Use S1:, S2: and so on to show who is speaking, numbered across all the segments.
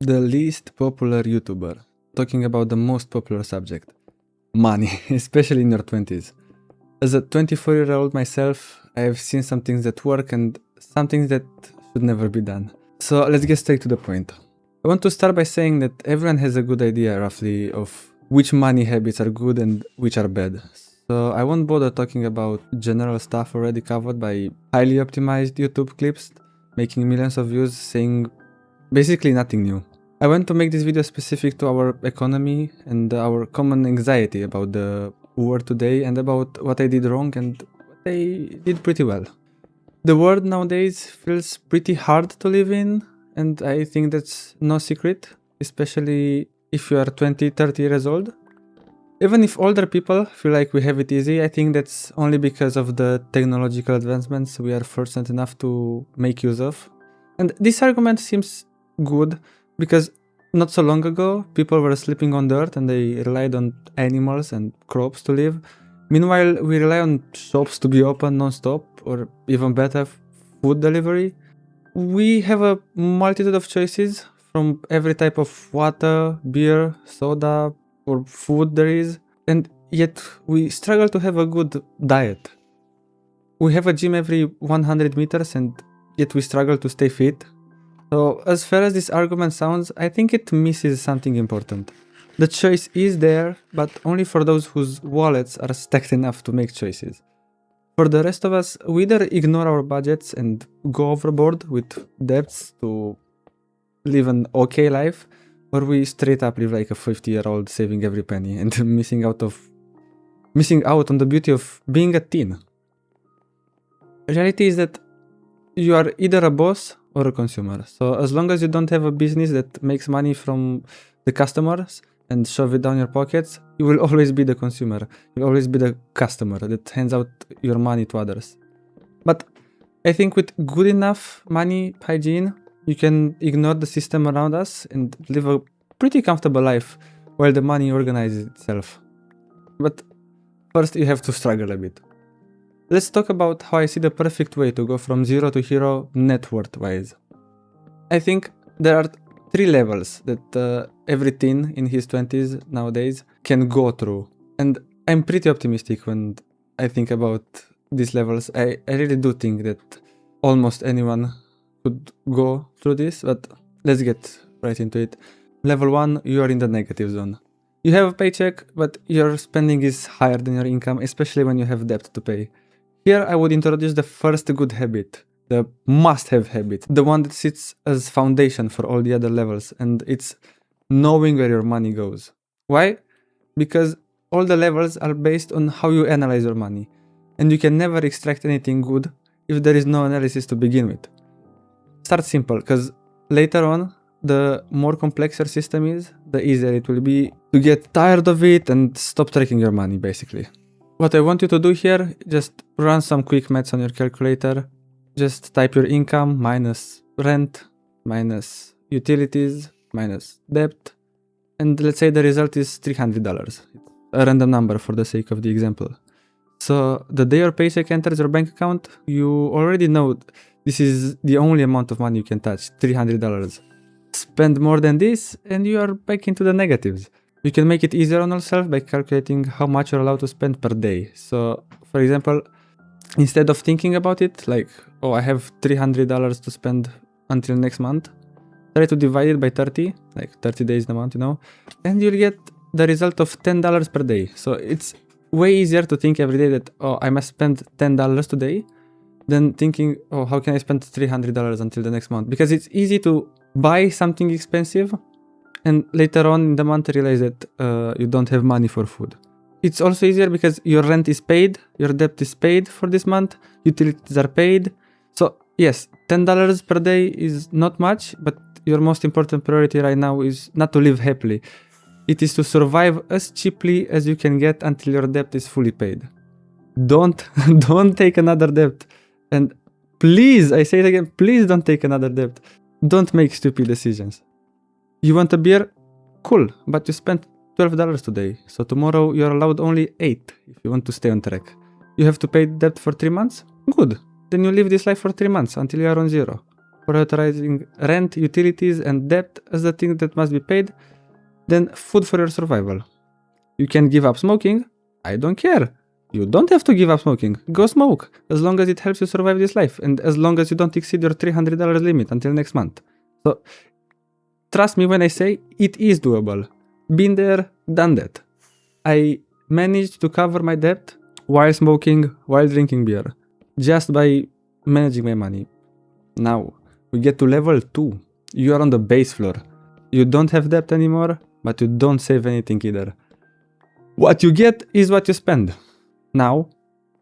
S1: The least popular YouTuber, talking about the most popular subject, money, especially in your 20s. As a 24-year-old myself, I have seen some things that work and some things that should never be done. So let's get straight to the point. I want to start by saying that everyone has a good idea roughly of which money habits are good and which are bad. So I won't bother talking about general stuff already covered by highly optimized YouTube clips making millions of views saying basically nothing new. I want to make this video specific to our economy and our common anxiety about the world today and about what I did wrong and what I did pretty well. The world nowadays feels pretty hard to live in, and I think that's no secret, especially if you are 20, 30 years old. Even if older people feel like we have it easy, I think that's only because of the technological advancements we are fortunate enough to make use of. And this argument seems good because not so long ago people were sleeping on dirt and they relied on animals and crops to live. Meanwhile, we rely on shops to be open non-stop, or even better, food delivery. We have a multitude of choices from every type of water, beer, soda, or food there is, and yet we struggle to have a good diet. We have a gym every 100 meters and yet we struggle to stay fit. So as fair as this argument sounds, I think it misses something important. The choice is there, but only for those whose wallets are stacked enough to make choices. For the rest of us, we either ignore our budgets and go overboard with debts to live an okay life, or we straight up live like a 50-year-old saving every penny and missing out on the beauty of being a teen. Reality is that you are either a boss or a consumer. So as long as you don't have a business that makes money from the customers and shove it down your pockets, you will always be the consumer. You'll always be the customer that hands out your money to others. But I think with good enough money hygiene, you can ignore the system around us and live a pretty comfortable life while the money organizes itself. But first you have to struggle a bit. Let's talk about how I see the perfect way to go from zero to hero net worth wise. I think there are 3 levels that every teen in his 20s nowadays can go through. And I'm pretty optimistic when I think about these levels. I really do think that almost anyone could go through this, but let's get right into it. Level 1, you are in the negative zone. You have a paycheck, but your spending is higher than your income, especially when you have debt to pay. Here I would introduce the first good habit, the must-have habit, the one that sits as foundation for all the other levels, and it's knowing where your money goes. Why? Because all the levels are based on how you analyze your money, and you can never extract anything good if there is no analysis to begin with. Start simple, because later on, the more complex your system is, the easier it will be to get tired of it and stop tracking your money, basically. What I want you to do here, just run some quick maths on your calculator. Just type your income minus rent, minus utilities, minus debt, and let's say the result is $300. A random number for the sake of the example. So the day your paycheck enters your bank account, you already know this is the only amount of money you can touch, $300. Spend more than this and you are back into the negatives. You can make it easier on yourself by calculating how much you're allowed to spend per day. So, for example, instead of thinking about it like, oh, I have $300 to spend until next month, try to divide it by 30, like 30 days in a month, and you'll get the result of $10 per day. So it's way easier to think every day that, oh, I must spend $10 today than thinking, oh, how can I spend $300 until the next month? Because it's easy to buy something expensive and later on in the month realize that you don't have money for food. It's also easier because your rent is paid, your debt is paid for this month, utilities are paid. So yes, $10 per day is not much, but your most important priority right now is not to live happily. It is to survive as cheaply as you can get until your debt is fully paid. Don't take another debt. And please, I say it again, please don't take another debt. Don't make stupid decisions. You want a beer? Cool, but you spent $12 today, so tomorrow you're allowed only 8 if you want to stay on track. You have to pay debt for 3 months? Good, then you live this life for 3 months until you are on zero. prioritizing rent, utilities, and debt as the things that must be paid, then food for your survival. You can give up smoking. I don't care. You don't have to give up smoking. Go smoke, as long as it helps you survive this life, and as long as you don't exceed your $300 limit until next month. So, trust me when I say it is doable. Been there, done that. I managed to cover my debt while smoking, while drinking beer, just by managing my money. Now, we get to level 2. You are on the base floor. You don't have debt anymore, but you don't save anything either. What you get is what you spend. Now,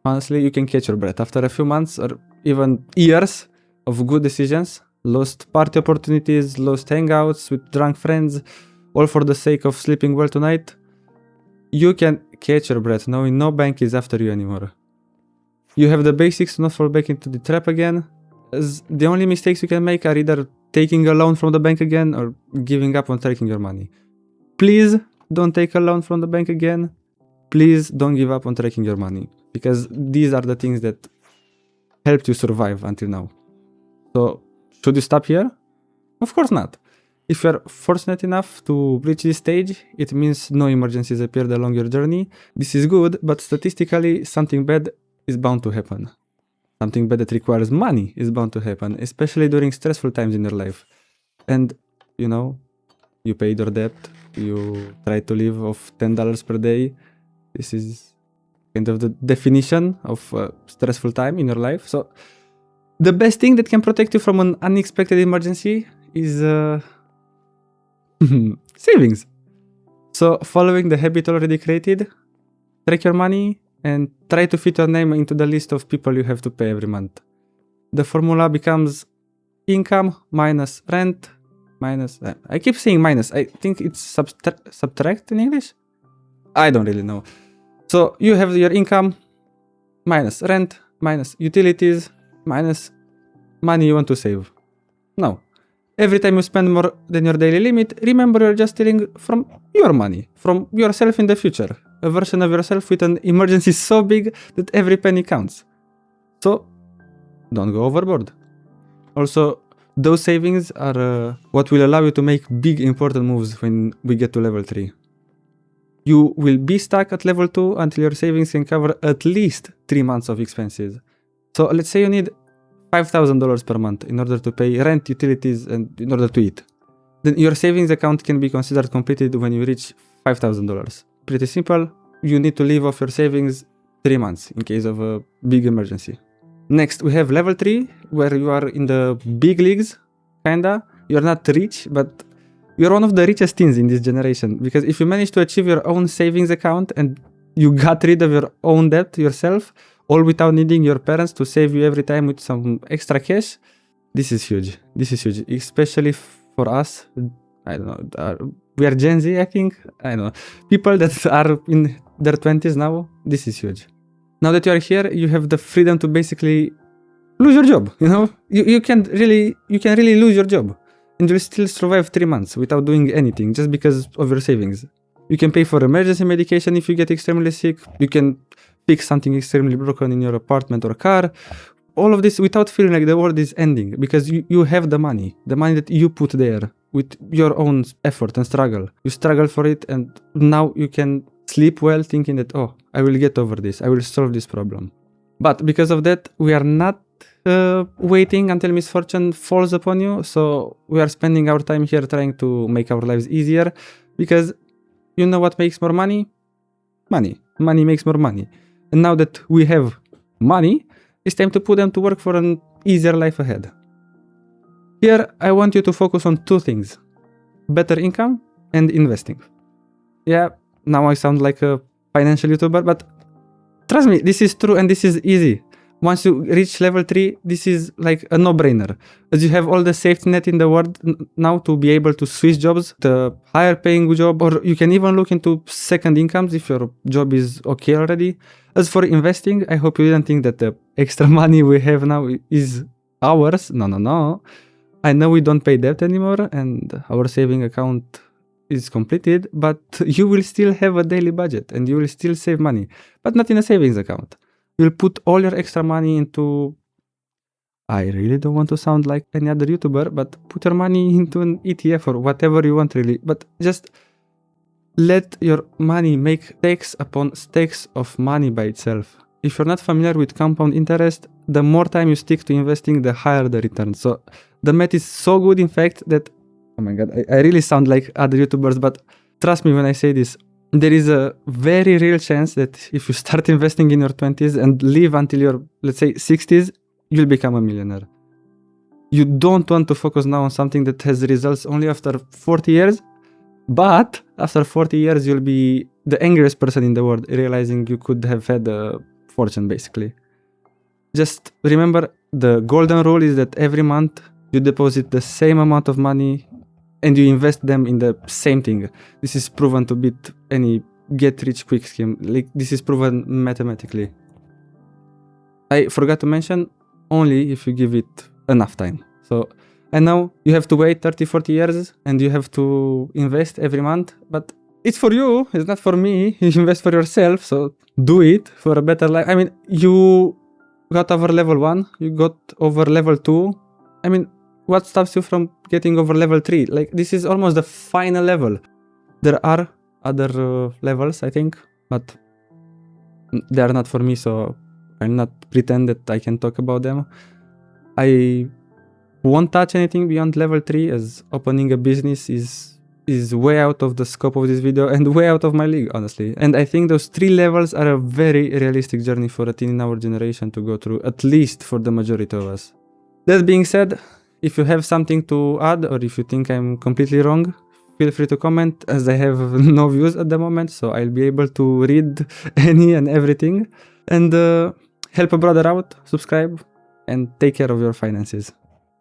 S1: honestly, you can catch your breath. After a few months or even years of good decisions, lost party opportunities, lost hangouts with drunk friends, all for the sake of sleeping well tonight, you can catch your breath knowing no bank is after you anymore. You have the basics to not fall back into the trap again, as the only mistakes you can make are either taking a loan from the bank again or giving up on taking your money. Please don't take a loan from the bank again. Please don't give up on taking your money, because these are the things that helped you survive until now. So, should you stop here? Of course not. If you're fortunate enough to reach this stage, it means no emergencies appeared along your journey. This is good, but statistically, something bad is bound to happen. Something bad that requires money is bound to happen, especially during stressful times in your life. And, you paid your debt, you try to live off $10 per day. This is kind of the definition of a stressful time in your life. So, the best thing that can protect you from an unexpected emergency is savings. So, following the habit already created, track your money and try to fit your name into the list of people you have to pay every month. The formula becomes income minus rent minus... I keep saying minus. I think it's subtract in English? I don't really know. So, you have your income minus rent minus utilities minus money you want to save. Now, every time you spend more than your daily limit, remember you're just stealing from your money, from yourself in the future. A version of yourself with an emergency so big that every penny counts. So, don't go overboard. Also, those savings are what will allow you to make big important moves when we get to level 3. You will be stuck at level 2 until your savings can cover at least 3 months of expenses. So, let's say you need $5,000 per month in order to pay rent, utilities, and in order to eat. Then your savings account can be considered completed when you reach $5,000. Pretty simple. You need to live off your savings 3 months in case of a big emergency. Next, we have level 3, where you are in the big leagues, kinda. You're not rich, but you're one of the richest teens in this generation. Because if you manage to achieve your own savings account and you got rid of your own debt yourself, all without needing your parents to save you every time with some extra cash, this is huge. This is huge, especially for us. I don't know. We are Gen Z, I think. I don't know. People that are in their 20s now, this is huge. Now that you are here, you have the freedom to basically lose your job. You can really lose your job, and you'll still survive 3 months without doing anything just because of your savings. You can pay for emergency medication if you get extremely sick. You can fix something extremely broken in your apartment or car. All of this without feeling like the world is ending, because you have the money that you put there with your own effort and struggle. You struggle for it, and now you can sleep well thinking that, I will get over this. I will solve this problem. But because of that, we are not waiting until misfortune falls upon you. So we are spending our time here trying to make our lives easier, because you know what makes more money? Money. Money makes more money. And now that we have money, it's time to put them to work for an easier life ahead. Here, I want you to focus on 2 things: better income and investing. Yeah, now I sound like a financial YouTuber, but trust me, this is true and this is easy. Once you reach level 3, this is like a no-brainer, as you have all the safety net in the world now to be able to switch jobs, the higher paying job, or you can even look into second incomes if your job is okay already. As for investing, I hope you didn't think that the extra money we have now is ours. No. I know we don't pay debt anymore and our saving account is completed, but you will still have a daily budget and you will still save money, but not in a savings account. You'll put all your extra money into I really don't want to sound like any other YouTuber, but put your money into an ETF or whatever you want really. But just let your money make stacks upon stacks of money by itself. If you're not familiar with compound interest, the more time you stick to investing, the higher the return. So the math is so good, in fact, that, oh my god, I really sound like other YouTubers, but trust me when I say this, there is a very real chance that if you start investing in your 20s and live until your, let's say, 60s, you'll become a millionaire. You don't want to focus now on something that has results only after 40 years, but after 40 years, you'll be the angriest person in the world, realizing you could have had a fortune, basically. Just remember, the golden rule is that every month you deposit the same amount of money and you invest them in the same thing. This is proven to beat any get-rich-quick scheme. Like, this is proven mathematically. I forgot to mention, only if you give it enough time. So, and now you have to wait 30-40 years and you have to invest every month, but it's for you, it's not for me. You invest for yourself, so do it for a better life. I mean, you got over level 1, you got over level 2. I mean, what stops you from getting over level 3? Like, this is almost the final level. There are other levels, I think, but they are not for me, so I'll not pretend that I can talk about them. I won't touch anything beyond level 3, as opening a business is way out of the scope of this video and way out of my league, honestly. And I think those 3 levels are a very realistic journey for a teen in our generation to go through, at least for the majority of us. That being said, if you have something to add or if you think I'm completely wrong, feel free to comment, as I have no views at the moment, so I'll be able to read any and everything. And help a brother out, subscribe, and take care of your finances.